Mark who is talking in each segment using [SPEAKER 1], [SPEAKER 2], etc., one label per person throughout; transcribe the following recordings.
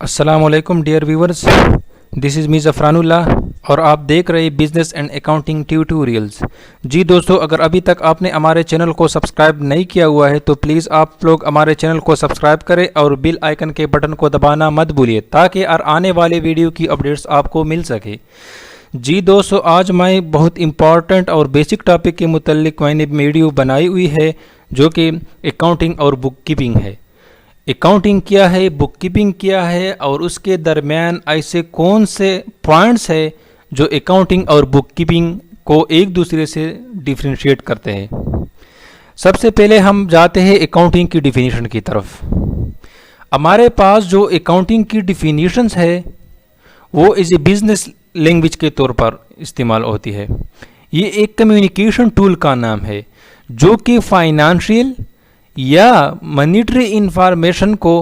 [SPEAKER 1] अस्सलाम वालेकुम dear viewers, this is me Zafarullah और आप देख रहे बिज़नेस एंड अकाउंटिंग ट्यूटोरियल्स। जी दोस्तों, अगर अभी तक आपने हमारे चैनल को सब्सक्राइब नहीं किया हुआ है तो प्लीज़ आप लोग हमारे चैनल को सब्सक्राइब करें और बेल आइकन के बटन को दबाना मत भूलिए ताकि आने वाले वीडियो की अपडेट्स आपको मिल सके। जी दोस्तों, आज मैं बहुत इम्पॉर्टेंट और बेसिक टॉपिक के मुतल्लिक मैंने वीडियो बनाई हुई है जो कि अकाउंटिंग और बुक कीपिंग है। अकाउंटिंग क्या है, बुक कीपिंग क्या है और उसके दरमियान ऐसे कौन से पॉइंट्स है जो अकाउंटिंग और बुक कीपिंग को एक दूसरे से डिफ्रेंशिएट करते हैं। सबसे पहले हम जाते हैं अकाउंटिंग की डिफिनीशन की तरफ। हमारे पास जो अकाउंटिंग की डिफिनीशंस है वो इस बिजनेस लैंग्वेज के तौर पर इस्तेमाल होती है। ये एक कम्युनिकेशन टूल का नाम है जो कि फाइनेंशियल या मॉनेटरी इंफॉर्मेशन को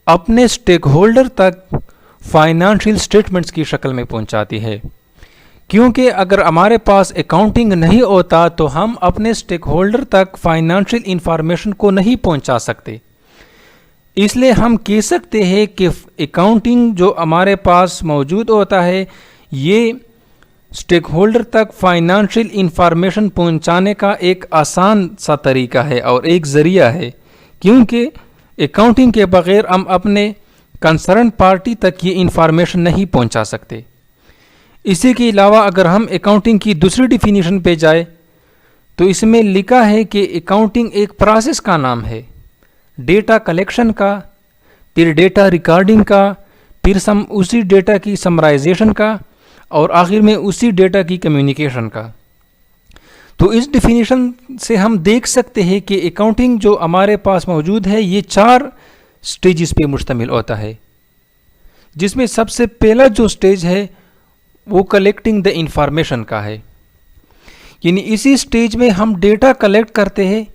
[SPEAKER 1] अपने स्टेक होल्डर तक फाइनेंशियल स्टेटमेंट्स की शक्ल में पहुंचाती है। क्योंकि अगर हमारे पास अकाउंटिंग नहीं होता तो हम अपने स्टेक होल्डर तक फाइनेंशियल इंफॉर्मेशन को नहीं पहुंचा सकते। इसलिए हम कह सकते हैं कि अकाउंटिंग जो हमारे पास मौजूद होता है ये स्टेक होल्डर तक फाइनेंशियल इंफॉर्मेशन पहुंचाने का एक आसान सा तरीका है और एक ज़रिया है, क्योंकि अकाउंटिंग के बगैर हम अपने कंसर्न पार्टी तक ये इंफॉर्मेशन नहीं पहुंचा सकते। इसी के अलावा अगर हम अकाउंटिंग की दूसरी डिफिनीशन पे जाए तो इसमें लिखा है कि अकाउंटिंग एक प्रोसेस का नाम है, डेटा कलेक्शन का, फिर डेटा रिकॉर्डिंग का, फिर उसी डेटा की समराइजेशन का और आखिर में उसी डेटा की कम्युनिकेशन का। तो इस डिफिनीशन से हम देख सकते हैं कि अकाउंटिंग जो हमारे पास मौजूद है ये 4 स्टेजेस पे मुश्तमिल होता है, जिसमें सबसे पहला जो स्टेज है वो कलेक्टिंग द इंफॉर्मेशन का है। यानी इसी स्टेज में हम डेटा कलेक्ट करते हैं,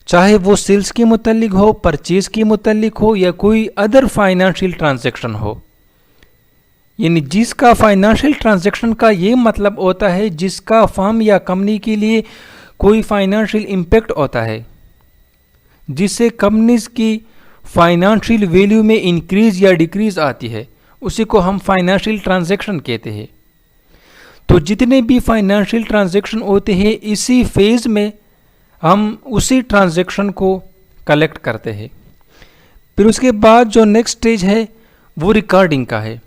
[SPEAKER 1] चाहे वो सेल्स के मुतल्लिक हो, परचेज के मुतल्लिक हो या कोई अदर फाइनेंशियल ट्रांजैक्शन हो। यानी जिसका फाइनेंशियल ट्रांजैक्शन का ये मतलब होता है जिसका फर्म या कंपनी के लिए कोई फाइनेंशियल इम्पैक्ट होता है, जिससे कंपनीज की फाइनेंशियल वैल्यू में इंक्रीज या डिक्रीज आती है, उसी को हम फाइनेंशियल ट्रांजैक्शन कहते हैं। तो जितने भी फाइनेंशियल ट्रांजैक्शन होते हैं इसी फेज में हम उसी ट्रांजैक्शन को कलेक्ट करते हैं। फिर उसके बाद जो नेक्स्ट स्टेज है वो रिकॉर्डिंग का है।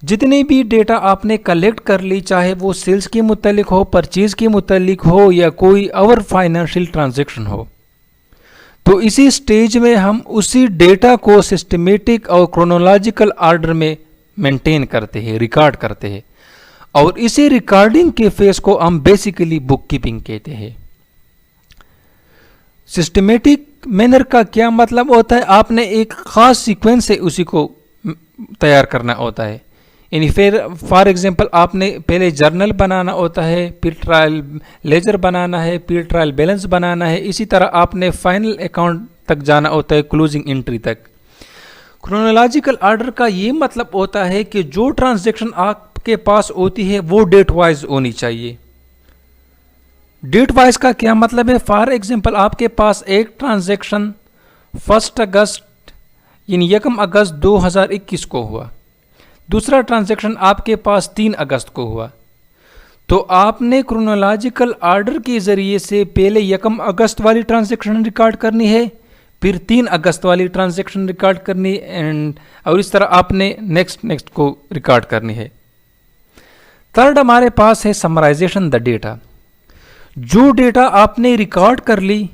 [SPEAKER 1] जितने भी डेटा आपने कलेक्ट कर ली, चाहे वो सेल्स के मुतल्लिक हो, परचेज के मुतल्लिक हो या कोई और फाइनेंशियल ट्रांजैक्शन हो, तो इसी स्टेज में हम उसी डेटा को सिस्टमेटिक और क्रोनोलॉजिकल ऑर्डर में मेंटेन करते हैं, रिकॉर्ड करते हैं और इसी रिकॉर्डिंग के फेज को हम बेसिकली बुक कीपिंग कहते हैं। सिस्टमेटिक मैनर का क्या मतलब होता है? आपने एक ख़ास सीक्वेंस से उसी को तैयार करना होता है। यानी फिर फॉर एग्जांपल आपने पहले जर्नल बनाना होता है, फिर ट्रायल लेजर बनाना है, फिर ट्रायल बैलेंस बनाना है। इसी तरह आपने फाइनल अकाउंट तक जाना होता है, क्लोजिंग एंट्री तक। क्रोनोलॉजिकल ऑर्डर का ये मतलब होता है कि जो ट्रांजैक्शन आपके पास होती है वो डेट वाइज होनी चाहिए। डेट वाइज का क्या मतलब है? फॉर एग्जांपल आपके पास एक ट्रांजैक्शन 1 अगस्त यानी 1 अगस्त 2021 को हुआ, दूसरा ट्रांजैक्शन आपके पास 3 अगस्त को हुआ, तो आपने क्रोनोलॉजिकल ऑर्डर के ज़रिए से पहले 1 अगस्त वाली ट्रांजैक्शन रिकॉर्ड करनी है, फिर 3 अगस्त वाली ट्रांजैक्शन रिकॉर्ड करनी और इस तरह आपने नेक्स्ट को रिकॉर्ड करनी है। थर्ड हमारे पास है समराइजेशन द डेटा। जो डेटा आपने रिकॉर्ड कर ली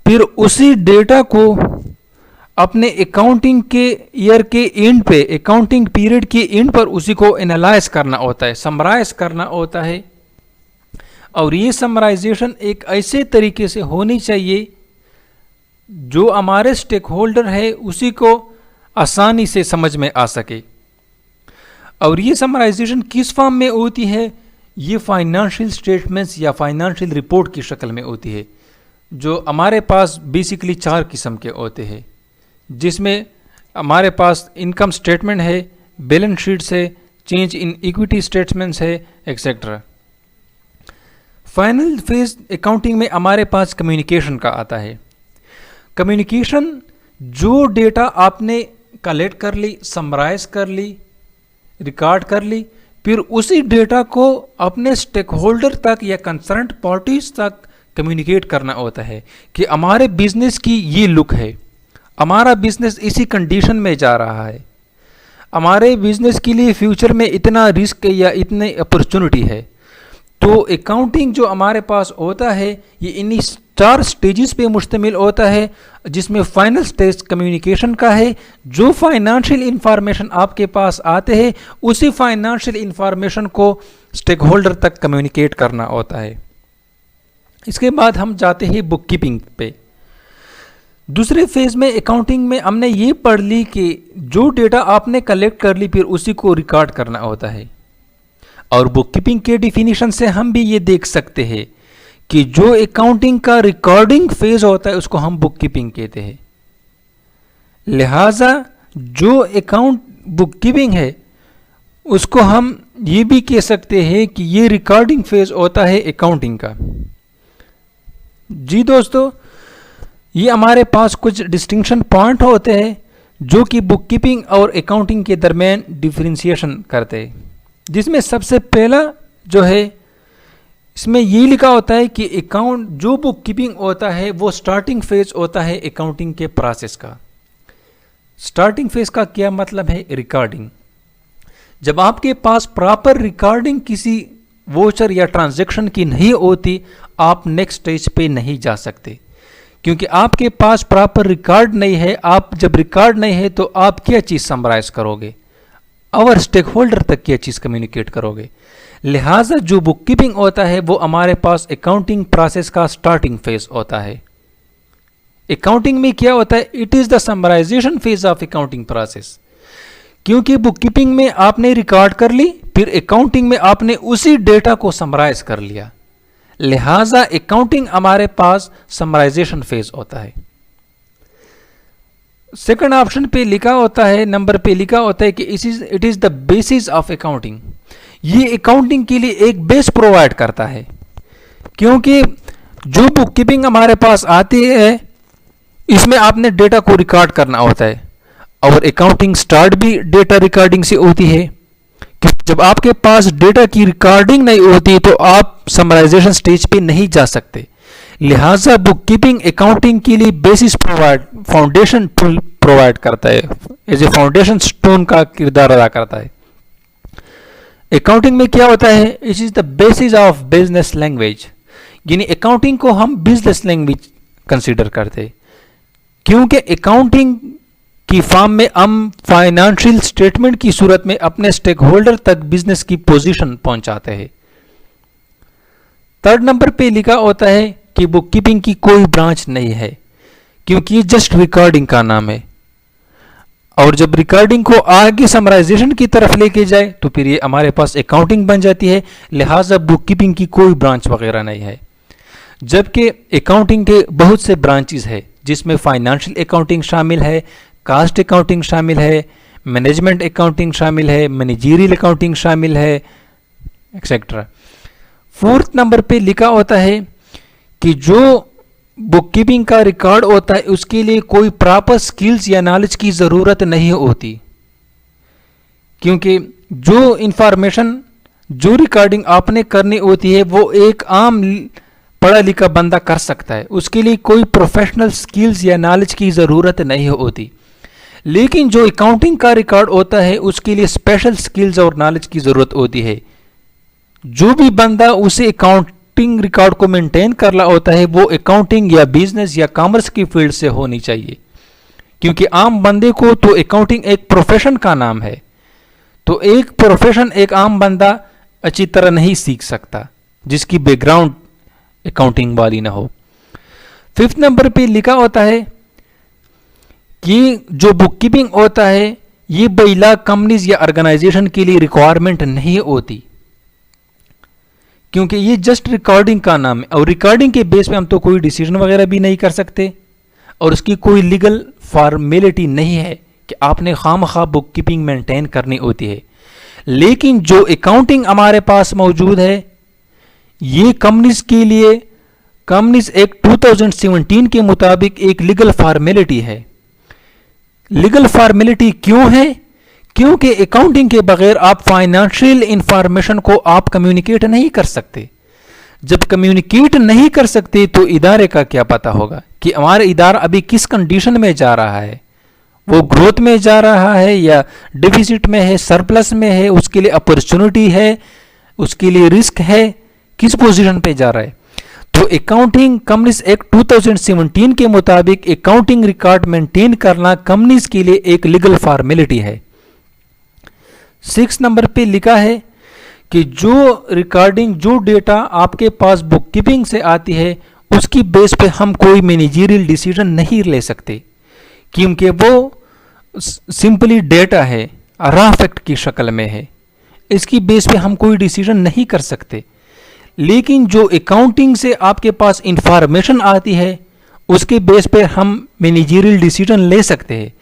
[SPEAKER 1] फिर उसी डेटा को अपने अकाउंटिंग के ईयर के एंड पे, अकाउंटिंग पीरियड के एंड पर उसी को एनालाइज करना होता है, समराइज करना होता है। और ये समराइजेशन एक ऐसे तरीके से होनी चाहिए जो हमारे स्टेक होल्डर है उसी को आसानी से समझ में आ सके। और ये समराइजेशन किस फॉर्म में होती है? ये फाइनेंशियल स्टेटमेंट्स या फाइनेंशियल रिपोर्ट की शक्ल में होती है, जो हमारे पास बेसिकली 4 किस्म के होते हैं, जिसमें हमारे पास इनकम स्टेटमेंट है, बैलेंस शीट्स है, चेंज इन इक्विटी स्टेटमेंट्स है, एक्सेट्रा। फाइनल फेज अकाउंटिंग में हमारे पास कम्युनिकेशन का आता है। कम्युनिकेशन, जो डेटा आपने कलेक्ट कर ली, समराइज कर ली, रिकॉर्ड कर ली, फिर उसी डेटा को अपने स्टेक होल्डर तक या कंसर्न्ड पार्टीज तक कम्युनिकेट करना होता है कि हमारे बिजनेस की ये लुक है, हमारा बिजनेस इसी कंडीशन में जा रहा है, हमारे बिजनेस के लिए फ्यूचर में इतना रिस्क या इतने अपॉर्चुनिटी है। तो अकाउंटिंग जो हमारे पास होता है ये इन्हीं 4 स्टेजेस पे मुश्तमिल होता है, जिसमें फाइनल स्टेज कम्युनिकेशन का है। जो फाइनेंशियल इंफॉर्मेशन आपके पास आते हैं उसी फाइनेंशियल इंफॉर्मेशन को स्टेक होल्डर तक कम्युनिकेट करना होता है। इसके बाद हम जाते हैं बुक कीपिंग पे। दूसरे फेज में अकाउंटिंग में हमने ये पढ़ ली कि जो डेटा आपने कलेक्ट कर ली फिर उसी को रिकॉर्ड करना होता है। और बुक कीपिंग के डिफिनीशन से हम भी ये देख सकते हैं कि जो अकाउंटिंग का रिकॉर्डिंग फेज होता है उसको हम बुक कीपिंग कहते हैं। लिहाजा जो अकाउंट बुक कीपिंग है उसको हम ये भी कह सकते हैं कि ये रिकॉर्डिंग फेज होता है अकाउंटिंग का। जी दोस्तों, ये हमारे पास कुछ डिस्टिंक्शन पॉइंट होते हैं जो कि बुक कीपिंग और अकाउंटिंग के दरमियान डिफरेंशिएशन करते हैं। जिसमें सबसे पहला जो है, इसमें ये लिखा होता है कि अकाउंट जो बुक कीपिंग होता है वो स्टार्टिंग फेज होता है अकाउंटिंग के प्रोसेस का। स्टार्टिंग फेज का क्या मतलब है? रिकॉर्डिंग। जब आपके पास प्रॉपर रिकॉर्डिंग किसी वोचर या ट्रांजैक्शन की नहीं होती, आप नेक्स्ट स्टेज पे नहीं जा सकते, क्योंकि आपके पास प्रॉपर रिकॉर्ड नहीं है। आप जब रिकॉर्ड नहीं है तो आप क्या चीज़ समराइज करोगे, और स्टेक होल्डर तक क्या चीज़ कम्युनिकेट करोगे। लिहाजा जो बुक कीपिंग होता है वो हमारे पास अकाउंटिंग प्रोसेस का स्टार्टिंग फेज होता है। अकाउंटिंग में क्या होता है? It is the summarization phase of accounting process. क्योंकि बुक कीपिंग में आपने रिकॉर्ड कर ली, फिर अकाउंटिंग में आपने उसी डेटा को समराइज कर लिया। लिहाजा अकाउंटिंग हमारे पास समराइजेशन फेज होता है। सेकंड ऑप्शन पे लिखा होता है, नंबर पे लिखा होता है कि it is the basis of accounting. ये अकाउंटिंग के लिए एक बेस प्रोवाइड करता है, क्योंकि जो बुक कीपिंग हमारे पास आती है इसमें आपने डेटा को रिकॉर्ड करना होता है, और अकाउंटिंग स्टार्ट भी डेटा रिकॉर्डिंग से होती है। जब आपके पास डेटा की रिकॉर्डिंग नहीं होती तो आप समराइजेशन स्टेज पे नहीं जा सकते। लिहाजा बुक कीपिंग अकाउंटिंग के लिए बेसिस फाउंडेशन टूल प्रोवाइड करता है, एज ए फाउंडेशन स्टोन का किरदार अदा करता है। अकाउंटिंग में क्या होता है? It is the basis of business language, यानी अकाउंटिंग को हम बिजनेस लैंग्वेज कंसीडर करते हैं, क्योंकि अकाउंटिंग की फॉर्म में हम फाइनेंशियल स्टेटमेंट की सूरत में अपने स्टेक होल्डर तक बिजनेस की पोजीशन पहुंचाते हैं। थर्ड नंबर पे लिखा होता है कि बुक कीपिंग की कोई ब्रांच नहीं है, क्योंकि ये जस्ट रिकॉर्डिंग का नाम है, और जब रिकॉर्डिंग को आगे समराइजेशन की तरफ लेके जाए तो फिर ये हमारे पास अकाउंटिंग बन जाती है। लिहाजा बुक कीपिंग की कोई ब्रांच वगैरह नहीं है। जबकि अकाउंटिंग के बहुत से ब्रांचेस है, जिसमें फाइनेंशियल अकाउंटिंग शामिल है, कास्ट अकाउंटिंग शामिल है, मैनेजमेंट अकाउंटिंग शामिल है, मैनेजरियल अकाउंटिंग शामिल है, एक्सेट्रा। फोर्थ नंबर पे लिखा होता है कि जो बुक कीपिंग का रिकॉर्ड होता है उसके लिए कोई प्रॉपर स्किल्स या नॉलेज की ज़रूरत नहीं होती, क्योंकि जो इंफॉर्मेशन, जो रिकॉर्डिंग आपने करनी होती है वो एक आम पढ़ा लिखा बंदा कर सकता है, उसके लिए कोई प्रोफेशनल स्किल्स या नॉलेज की ज़रूरत नहीं होती। लेकिन जो अकाउंटिंग का रिकॉर्ड होता है उसके लिए स्पेशल स्किल्स और नॉलेज की ज़रूरत होती है। जो भी बंदा उसे अकाउंटिंग रिकॉर्ड को मेंटेन कर रहा होता है वो अकाउंटिंग या बिजनेस या कॉमर्स की फील्ड से होनी चाहिए, क्योंकि आम बंदे को तो अकाउंटिंग एक प्रोफेशन का नाम है, तो एक प्रोफेशन एक आम बंदा अच्छी तरह नहीं सीख सकता जिसकी बैकग्राउंड अकाउंटिंग वाली ना हो। फिफ्थ नंबर पे लिखा होता है कि जो बुक कीपिंग होता है ये बैला कंपनीज या ऑर्गेनाइजेशन के लिए रिक्वायरमेंट नहीं होती, क्योंकि ये जस्ट रिकॉर्डिंग का नाम है, और रिकॉर्डिंग के बेस पे हम तो कोई डिसीजन वगैरह भी नहीं कर सकते, और उसकी कोई लीगल फॉर्मेलिटी नहीं है कि आपने खामखा बुक कीपिंग मेंटेन करनी होती है। लेकिन जो अकाउंटिंग हमारे पास मौजूद है ये कंपनीज के लिए कंपनीज एक्ट 2017 के मुताबिक एक लीगल फॉर्मेलिटी है। लीगल फॉर्मेलिटी क्यों है? क्योंकि अकाउंटिंग के बगैर आप फाइनेंशियल इंफॉर्मेशन को आप कम्युनिकेट नहीं कर सकते। जब कम्युनिकेट नहीं कर सकते तो इदारे का क्या पता होगा कि हमारा इदारा अभी किस कंडीशन में जा रहा है, वो ग्रोथ में जा रहा है या डिफिसिट में है, सरप्लस में है, उसके लिए अपॉर्चुनिटी है, उसके लिए रिस्क है, किस पोजीशन पे जा रहा है। तो अकाउंटिंग कंपनीज एक्ट 2017 के मुताबिक अकाउंटिंग रिकॉर्ड मेंटेन करना कंपनीज के लिए एक लीगल फॉर्मेलिटी है। 6 नंबर पे लिखा है कि जो रिकॉर्डिंग, जो डेटा आपके पास बुक कीपिंग से आती है उसकी बेस पे हम कोई मैनेजरियल डिसीजन नहीं ले सकते, क्योंकि वो सिंपली डेटा है, रॉ फैक्ट की शक्ल में है, इसकी बेस पे हम कोई डिसीजन नहीं कर सकते। लेकिन जो अकाउंटिंग से आपके पास इंफॉर्मेशन आती है उसके बेस पे हम मैनेजरियल डिसीजन ले सकते हैं,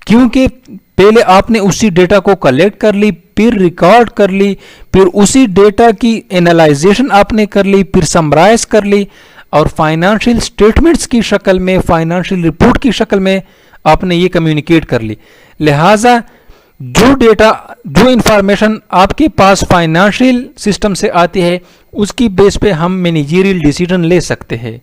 [SPEAKER 1] क्योंकि पहले आपने उसी डेटा को कलेक्ट कर ली, फिर रिकॉर्ड कर ली, फिर उसी डेटा की एनालाइजेशन आपने कर ली, फिर समराइज कर ली और फाइनेंशियल स्टेटमेंट्स की शक्ल में, फाइनेंशियल रिपोर्ट की शक्ल में आपने ये कम्युनिकेट कर ली। लिहाजा जो डेटा, जो इंफॉर्मेशन आपके पास फाइनेंशियल सिस्टम से आती है उसकी बेस पे हम मैनेजरियल डिसीजन ले सकते हैं।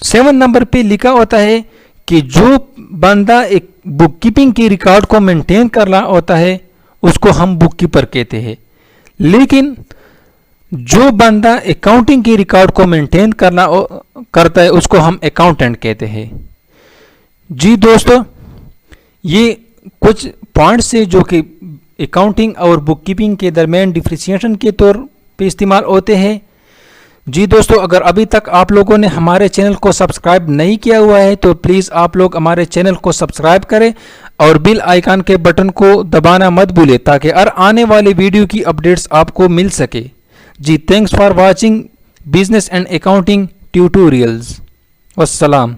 [SPEAKER 1] 7 नंबर पे लिखा होता है कि जो बंदा एक बुक कीपिंग की रिकॉर्ड को मेंटेन कर रहा होता है उसको हम बुक कीपर कहते हैं, लेकिन जो बंदा अकाउंटिंग की रिकॉर्ड को मेंटेन करता है उसको हम अकाउंटेंट कहते हैं। जी दोस्तों, ये कुछ पॉइंट्स से जो कि अकाउंटिंग और बुक कीपिंग के दरमियान डिफरेंशिएशन के तौर पे इस्तेमाल होते हैं। जी दोस्तों, अगर अभी तक आप लोगों ने हमारे चैनल को सब्सक्राइब नहीं किया हुआ है तो प्लीज़ आप लोग हमारे चैनल को सब्सक्राइब करें और बेल आइकन के बटन को दबाना मत भूलें ताकि हर आने वाले वीडियो की अपडेट्स आपको मिल सके। जी, thanks for watching business and accounting tutorials. वस्सलाम।